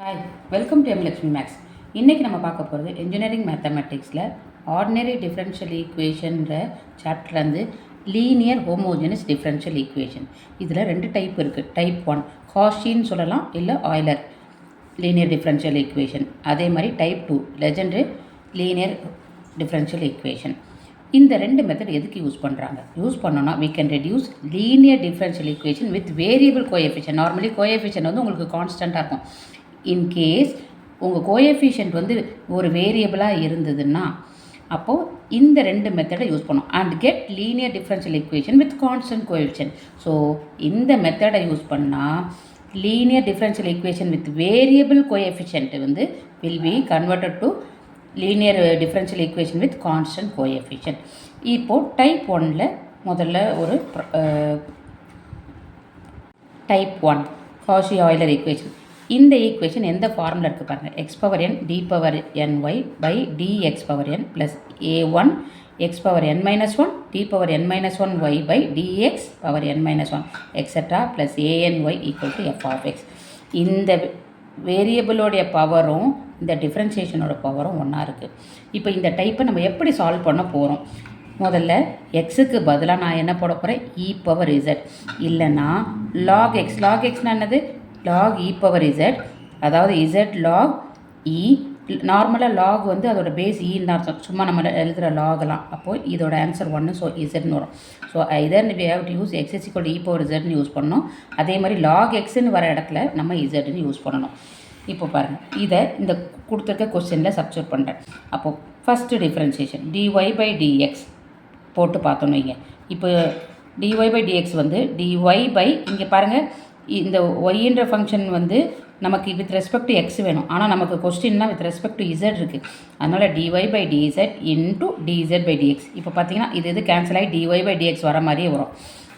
Hi, welcome to எம்லக்ஷ்மி maths. இன்றைக்கி நம்ம பார்க்க போகிறது engineering மேத்தமெட்டிக்ஸில் ordinary differential ஈக்குவேஷன்ற சாப்டர்லேருந்து linear homogeneous differential equation. இதில் ரெண்டு டைப் இருக்குது. டைப் 1 காஷின்னு சொல்லலாம், இல்லை ஆய்லர் லீனியர் டிஃப்ரென்ஷியல் ஈக்குவேஷன். அதே மாதிரி type 2 legendary linear differential equation. இந்த ரெண்டு மெத்தட் எதுக்கு யூஸ் பண்ணுறாங்க? யூஸ் பண்ணோன்னா we can reduce linear differential equation with variable coefficient. Normally coefficient வந்து உங்களுக்கு கான்ஸ்டண்ட்டாக இருக்கும். இன்கேஸ் உங்கள் கோஎஃபிஷியன்ட் வந்து ஒரு வேரியபிளாக இருந்ததுன்னா அப்போது இந்த ரெண்டு மெத்தடை யூஸ் பண்ணோம். And get linear differential equation with constant coefficient. So இந்த மெத்தடை யூஸ் பண்ணால் linear differential equation with variable coefficient வந்து will be converted to linear differential equation with constant coefficient. இப்போது டைப் 1ல் முதல்ல ஒரு டைப் 1 காஷி ஆய்லர் ஈக்குவேஷன். இந்த equation எந்த ஃபார்மில் இருக்குது பாருங்கள். X power n d power n y by d x power n plus a1 x power n minus one D power n minus one y by d x power n minus one extra plus a n y equal to f of x. இந்த வேரியபிளோடைய பவரும் இந்த டிஃப்ரென்சியேஷனோட பவரும் ஒன்றா இருக்குது. இப்போ இந்த டைப்பை நம்ம எப்படி சால்வ் பண்ண போகிறோம்? முதல்ல எக்ஸுக்கு பதிலாக நான் என்ன போட போகிறேன்? இ பவர் இசட், இல்லைன்னா லாக் எக்ஸ். லாக் எக்ஸ்னா என்னது? லாக் இ பவர் இசட், அதாவது இசட் லாக் இ. நார்மலாக லாக் வந்து அதோட பேஸ் ஈன்னு அர்த்தம், சும்மா நம்ம எழுதுகிற லாகலாம். அப்போது இதோட ஆன்சர் 1, ஸோ இசட்னு வரும். So either we have to use x is equal to e power இசட்னு யூஸ் பண்ணணும். அதே மாதிரி லாக் எக்ஸ்ன்னு வர இடத்துல நம்ம இசட்னு யூஸ் பண்ணணும். இப்போ பாருங்கள், இதை இந்த கொடுத்துருக்க கொஸ்டினில் சப்ஸ்டிட்யூட் பண்ணுறேன். அப்போது first differentiation dy by dx போட்டு பார்த்தோன்னு வைங்க. இப்போ டிஒய் பை டிஎக்ஸ் வந்து டிஒய் பை, இங்கே பாருங்கள், இந்த ஒய்ன்ற ஃபங்க்ஷன் வந்து நமக்கு வித் ரெஸ்பெக்ட் டு எக்ஸ் வேணும். ஆனால் நமக்கு கொஸ்டின்னா வித் ரெஸ்பெக்ட் டு இசட் இருக்குது. அதனால் dy by டிஇசட் into dz by dx. இப்போ பார்த்தீங்கன்னா இது கேன்சல் ஆகி டிஒய் பை டிஎக்ஸ் வர மாதிரியே வரும்.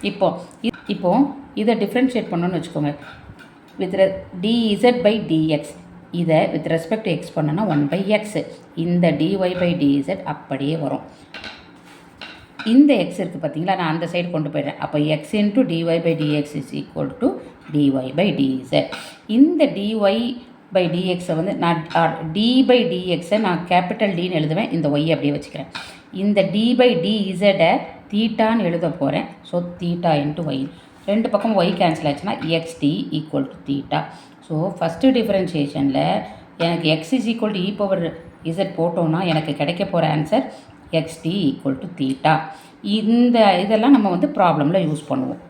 இப்போது இதை டிஃப்ரென்ஷியேட் பண்ணணும்னு வச்சுக்கோங்க. வித் dz பை dx, இதை வித் ரெஸ்பெக்ட் டு எக்ஸ் பண்ணோன்னா 1 பை எக்ஸ். இந்த dy பை dz அப்படியே வரும். இந்த எக்ஸ் இருக்குது பார்த்தீங்களா, நான் அந்த சைடு கொண்டு போயிடுறேன். அப்போ x into dy by dx is equal to dy by dz. இந்த dy பை dxை வந்து நான் d பை dxை நான் கேபிட்டல் டின்னு எழுதுவேன். இந்த ஒய் அப்படியே வச்சுக்கிறேன். இந்த d பை dz தீட்டான்னு எழுத போகிறேன். So theta into y. ரெண்டு பக்கம் ஒய் கேன்சல் ஆச்சுன்னா x d equal to theta. So first டிஃப்ரென்ஷியேஷனில் எனக்கு x is equal to e power z போட்டோன்னா எனக்கு கிடைக்க போகிற answer x d equal to theta. இந்த இதெல்லாம் நம்ம வந்து ப்ராப்ளமில் யூஸ் பண்ணுவோம்.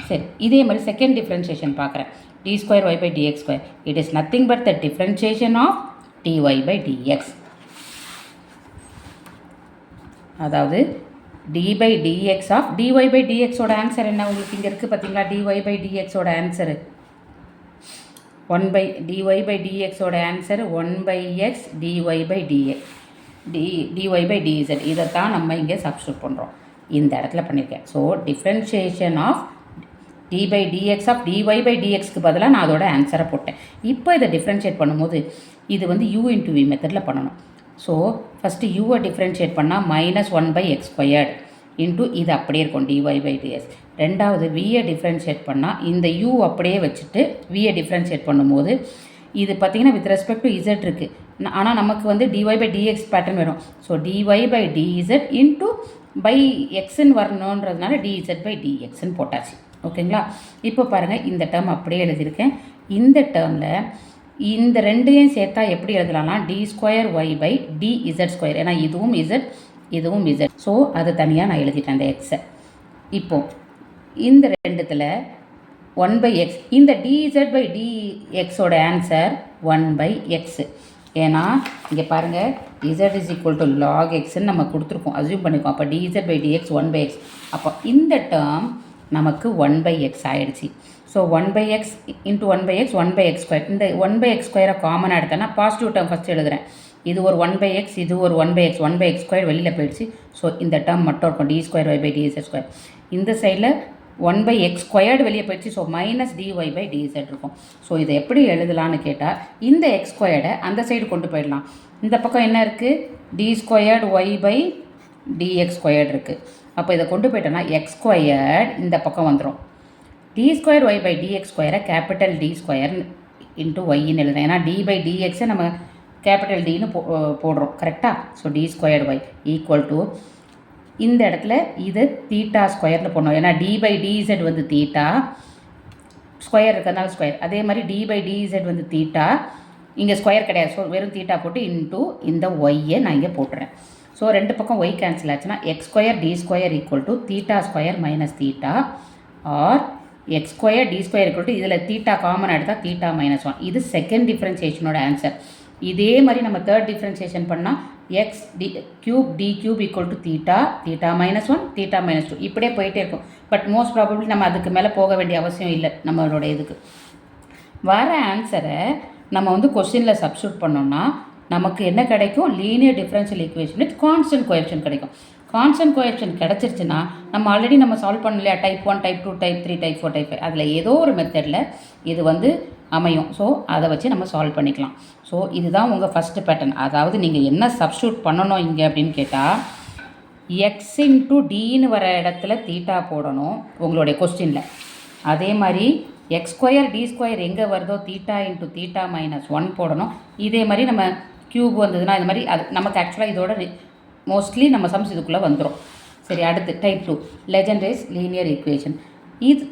சரி, இதே மாதிரி செகண்ட் டிஃப்ரென்ஷியேஷன் பார்க்குறேன். D square y by d x square, it is nothing but the differentiation of d y by d x. அதாவது d by d x of d y by டிஎக்ஸோட answer என்ன? உங்களுக்கு இங்கே இருக்குது பார்த்தீங்களா, டிஒய் பை டிஎக்ஸோட answer 1 by d y by டிஎக்ஸோட answer 1 by x d y by d x d y by d z. இதைத்தான் நம்ம இங்கே சப்ஸ்டியூட் பண்ணுறோம். இந்த இடத்துல பண்ணியிருக்கேன். So differentiation of d by d x of d y by டிஎக்ஸ்க்கு பதிலாக நான் அதோட ஆன்சரை போட்டேன். இப்போ இதை டிஃப்ரென்ஷியேட் பண்ணும்போது இது வந்து யூ இன்ட்டு வி மெத்தடில் பண்ணணும். ஸோ ஃபஸ்ட்டு யூவை டிஃப்ரென்ஷியேட் பண்ணால் -1 பை எக்ஸ் ஸ்கொயர்டு இன்ட்டு இது அப்படியே இருக்கும் டிஒய் பை டிஎஸ். ரெண்டாவது வியை டிஃப்ரென்ஷியேட் பண்ணால் இந்த யூ அப்படியே வச்சுட்டு வியை டிஃப்ரென்ஷியேட் பண்ணும்போது இது பார்த்திங்கன்னா வித் ரெஸ்பெக்ட் டு இசட் இருக்குது. ஆனால் நமக்கு வந்து டிஒய் பை டிஎக்ஸ் பேட்டர்ன் வேணும். So d y by டிஇசட் into by எக்ஸ்ன்னு வரணுன்றதுனால டிஇசட் பை டிஎக்ஸ்ன்னு போட்டாச்சு. ஓகேங்களா? இப்போ பாருங்கள், இந்த டேர்ம் அப்படியே எழுதியிருக்கேன். இந்த டேர்மில் இந்த ரெண்டையும் சேர்த்தா எப்படி எழுதலாம்னா d square y by d z square. ஏன்னா இதுவும் இசட் இதுவும் இசட். ஸோ அது தனியாக நான் எழுதிட்டேன் அந்த எக்ஸை. இப்போது இந்த ரெண்டுத்தில் 1 பை எக்ஸ், இந்த d z by டிஎக்ஸோட answer 1 by x. ஏன்னா இங்கே பாருங்கள், z is equal to log எக்ஸ்ன்னு நம்ம கொடுத்துருக்கோம், அஸ்யூம் பண்ணியிருக்கோம். அப்போ d z by d x 1 by x. அப்போ இந்த டேர்ம் நமக்கு 1 பை எக்ஸ் ஆகிடுச்சு. So 1 by x into 1 by x 1 by x square. இந்த 1 பை எக்ஸ் ஸ்கொயரை காமனாக எடுத்தேன்னா பாசிட்டிவ் டேர்ம் ஃபஸ்ட்டு எழுதுகிறேன். இது ஒரு 1 பை எக்ஸ், இது ஒரு 1 by x. 1 by x square வெளியில் போயிடுச்சு. ஸோ இந்த டேர்ம் மட்டும் இருக்கும், d square y by dz square. இந்த சைடில் 1 பை எக்ஸ் ஸ்கொயர்டு வெளியே போயிடுச்சு. So minus dy by dz இருக்கும். ஸோ இதை எப்படி எழுதலான்னு கேட்டால் இந்த எக்ஸ் ஸ்கொயர்டை அந்த சைடு கொண்டு போயிடலாம். இந்த பக்கம் என்ன இருக்குது? D squared y by dx squared இருக்குது. அப்போ இதை கொண்டு போயிட்டோன்னா எக்ஸ் ஸ்கொயர்டு இந்த பக்கம் வந்துடும். D square y by d x ஸ்கொயரை கேபிட்டல் டி ஸ்கொயர் இன்ட்டு ஒய்ன்னு எழுதுறேன். ஏன்னா டி பை டிஎக்ஸை நம்ம கேபிட்டல் டின்னு போடுறோம் கரெக்டாக. So d squared y equal to இந்த இடத்துல இது தீட்டா ஸ்கொயர்னு போடணும். ஏன்னா டி பை டிஇசட் வந்து தீட்டா ஸ்கொயர் இருக்கிறதுனால ஸ்கொயர். அதே மாதிரி டி பை டிஇசட் வந்து தீட்டா, இங்கே ஸ்கொயர் கிடையாது. ஸோ வெறும் தீட்டா போட்டு இன்ட்டு இந்த ஒய்யை நான் இங்கே போட்டுறேன். ஸோ ரெண்டு பக்கம் ஒய் கேன்சல் ஆச்சுன்னா x square d square equal to theta square minus theta or x square d square equal to இதில் தீட்டா காமன் எடுத்தால் தீட்டா மைனஸ் 1. இது செகண்ட் டிஃப்ரென்சியேஷனோட ஆன்சர். இதே மாதிரி நம்ம தேர்ட் டிஃப்ரென்சியேஷன் பண்ணால் x d cube d cube equal to theta theta minus 1 theta minus 2 இப்படியே போயிட்டே இருக்கும். பட் மோஸ்ட் ப்ராபப்ளி நம்ம அதுக்கு மேலே போக வேண்டிய அவசியம் இல்லை. நம்மளோட இதுக்கு வர ஆன்சரை நம்ம வந்து கொஸ்டினில் சப்ஸ்டியூட் பண்ணோம்னா நமக்கு என்ன கிடைக்கும்? Linear differential equation with constant coefficient கிடைக்கும். கான்ஸ்டன்ட் கோஎஃபிஷியன்ட் கிடச்சிருச்சுன்னா நம்ம ஆல்ரெடி நம்ம சால்வ் பண்ண இல்லையா, type 1 type 2 type 3 type 4 type 5, அதில் ஏதோ ஒரு மெத்தடில் இது வந்து அமையும். ஸோ அதை வச்சு நம்ம சால்வ் பண்ணிக்கலாம். ஸோ இதுதான் உங்கள் ஃபஸ்ட்டு பேட்டர்ன். அதாவது நீங்கள் என்ன சப்ஸ்டியூட் பண்ணணும் இங்கே அப்படின்னு கேட்டால் எக்ஸ் இன்ட்டு டின்னு வர இடத்துல தீட்டா போடணும் உங்களுடைய கொஸ்டினில். அதே மாதிரி எக்ஸ் ஸ்கொயர் டி ஸ்கொயர் எங்கே வருதோ தீட்டா இன்ட்டு தீட்டா மைனஸ் 1 போடணும். இதே மாதிரி நம்ம க்யூப் வந்ததுன்னா இது மாதிரி அது நமக்கு ஆக்சுவலாக இதோட மோஸ்ட்லி நம்ம சம்ஸ் இதுக்குள்ளே வந்துடும். சரி, அடுத்து டைப் 2 லெஜெண்டரிஸ் லீனியர் ஈக்குவேஷன்.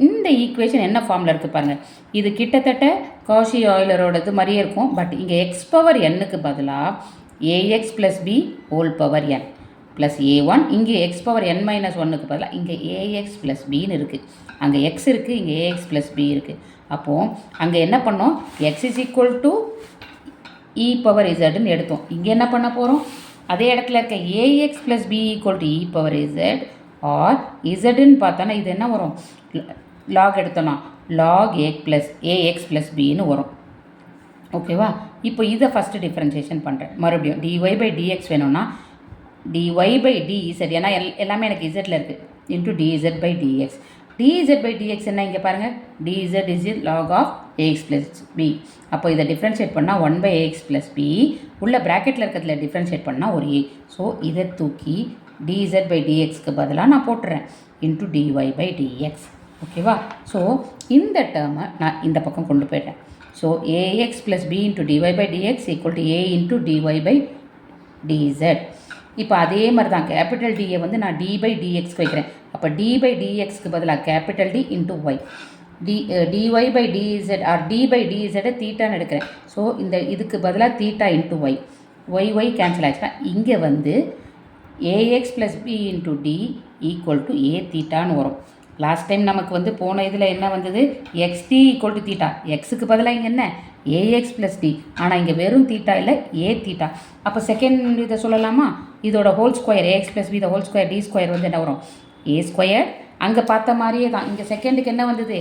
இந்த ஈக்குவேஷன் என்ன ஃபார்மில் இருக்குது பாருங்கள். இது கிட்டத்தட்ட காஷி ஆயிலரோடது மாதிரியே இருக்கும். பட் இங்கே எக்ஸ் பவர் எண்ணுக்கு பதிலாக a x plus b whole power n plus ஏ1, இங்கே எக்ஸ் பவர் என் மைனஸ் 1க்கு பதிலாக இங்கே ஏஎக்ஸ் ப்ளஸ் பின்னு இருக்குது. அங்கே எக்ஸ் இருக்குது, இங்கே ஏஎக்ஸ் ப்ளஸ் பி இருக்குது. அப்போது அங்கே என்ன பண்ணோம்? X is equal to e power இசட்னு எடுத்தோம். இங்கே என்ன பண்ண போகிறோம்? அதே இடத்துல இருக்க a x plus b equal to e power z or இசட்னு பார்த்தோன்னா இது என்ன வரும்? லாக் எடுத்தோன்னா லாக் ஏஎக்ஸ் ப்ளஸ் பின்னு வரும். ஓகேவா? இப்போ இதை ஃபஸ்ட்டு டிஃப்ரென்சியேஷன் பண்ணுறேன். மறுபடியும் டிஒய் பை டிஎக்ஸ் வேணும்னா டிஒய் பை டிஇசட், ஏன்னா எல்லாமே எனக்கு இசட்டில் இருக்குது, into dz by dx. Dz by dx என்ன இங்கே பாருங்கள், dz is log of ax plus b. அப்போ இதை டிஃப்ரென்ஷியேட் பண்ணால் 1 பை ஏஎக்ஸ் ப்ளஸ் பி, உள்ள ப்ராக்கெட்டில் இருக்கிறதுல டிஃப்ரென்ஷியேட் பண்ணால் ஒரு ஏ. ஸோ இதை தூக்கி டிஇசட் பை டிஎக்ஸ்க்கு பதிலாக நான் போட்டுறேன் இன்ட்டு டிஒய் பை டிஎக்ஸ். ஓகேவா? ஸோ இந்த டேர்மை நான் இந்த பக்கம் கொண்டு போயிட்டேன். So ax plus b into dy by dx equal to a into dy by dz. இப்போ அதே மாதிரி தான் கேபிட்டல் டியை வந்து நான் டி பை டிஎக்ஸ்க்கு வைக்கிறேன். அப்போ டி பை டிஎக்ஸ்க்கு பதிலாக capital d into y, d y by d z or d by டிஇசட்டை தீட்டான்னு எடுக்கிறேன். ஸோ இந்த இதுக்கு பதிலாக தீட்டா இன்ட்டு ஒய் கேன்சல் ஆச்சுன்னா இங்கே வந்து a x plus b into d equal to a தீட்டான்னு வரும். லாஸ்ட் டைம் நமக்கு வந்து போன இதில் என்ன வந்தது? X d equal to theta. எக்ஸுக்கு பதிலாக இங்கே என்ன? A x plus d. ஆனால் இங்கே வெறும் தீட்டா இல்லை, ஏ தீட்டா. அப்போ செகண்ட் இதை சொல்லலாமா? இதோட whole square a x plus b the whole square d square வந்து என்ன வரும்? A square. அங்கே பார்த்த மாதிரியே தான் இங்கே செகண்டுக்கு என்ன வந்தது?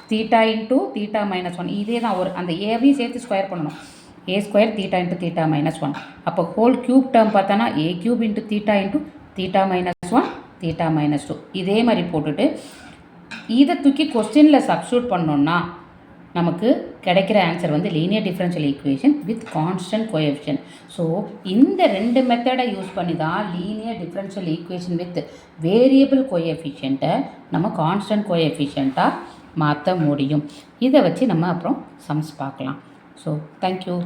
Theta into theta minus 1. இதே தான் ஒரு அந்த ஏவையும் சேர்த்து ஸ்கொயர் பண்ணணும். A square theta into theta minus 1. அப்போ ஹோல் க்யூப் டேர்ம் பார்த்தோன்னா a cube into theta minus 1 theta minus 2. இதே மாதிரி போட்டுட்டு இதை தூக்கி கொஸ்டினில் சப்ஸ்டியூட் பண்ணோன்னா நமக்கு கிடைக்கிற ஆன்சர் வந்து linear differential equation with constant coefficient. So இந்த ரெண்டு மெத்தடை யூஸ் பண்ணி தான் linear differential equation with variable கோஎஃபிஷியண்ட்டை நம்ம கான்ஸ்டன்ட் கோஎஃபிஷியண்ட்டாக மாற்ற முடியும். இதை வச்சு நம்ம அப்புறம் சம்ஸ் பார்க்கலாம். So thank you.